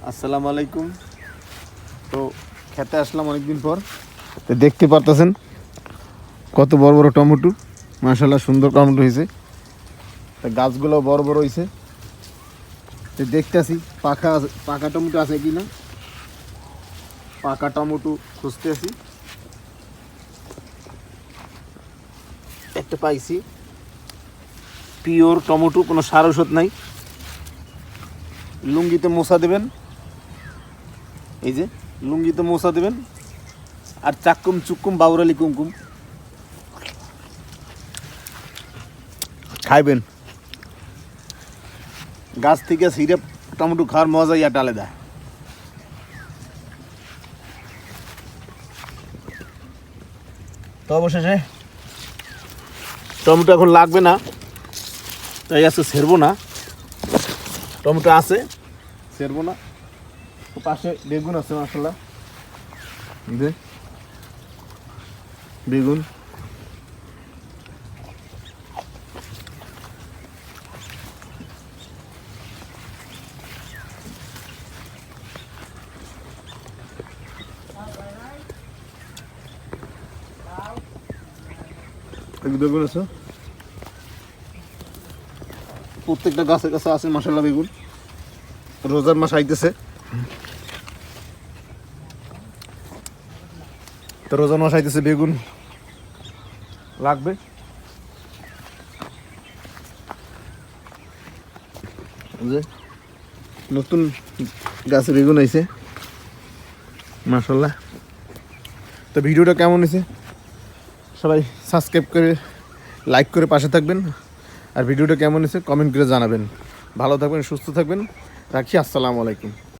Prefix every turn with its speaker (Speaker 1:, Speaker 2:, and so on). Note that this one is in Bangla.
Speaker 1: আসসালামু আলাইকুম। তো খেতে আসলাম অনেকদিন পর। তো দেখতে পারতেছেন কত বড় বড় টমেটো, মাশাআল্লাহ সুন্দর টমেটো হয়েছে। তো গাছগুলো বড় বড় হয়েছে। তো দেখতেছি পাকা পাকা টমেটো আছে কি না, পাকা টমেটো খুঁজতে আছি। একটা পাইছি, পিওর টমেটো, কোনো সার ওষুধ নাই। লুঙ্গিতে মোছা দেবেন, এই যে লুঙ্গিতে মোছা দেবেন, আর চাক্কুম চুক্কুম বাউরালি কুমকুম খাইবেন। গাছ থেকে সিরাপ টমেটো খাওয়ার মজাই একটা আলাদা। তো অবশেষে টমেটো এখন লাগবে না, তাই আজকে ছেড়বো না। টমেটো আছে, ছেড়বো না। পাশে বেগুন আছে, মাশাআল্লাহ বেগুন। বেগুন আছে প্রত্যেকটা গাছের কাছে আছে, মাশাআল্লাহ বেগুন। রোজার মাস আইতেছে, তো রোজার মাস আইতেছে, বেগুন লাগবে। নতুন গাছে বেগুন আইছে, মাশাআল্লাহ। তো ভিডিওটা কেমন হয়েছে সবাই সাবস্ক্রাইব করে লাইক করে পাশে থাকবেন, আর ভিডিওটা কেমন হয়েছে কমেন্ট করে জানাবেন। ভালো থাকবেন, সুস্থ থাকবেন, রাখি। আসসালামু আলাইকুম।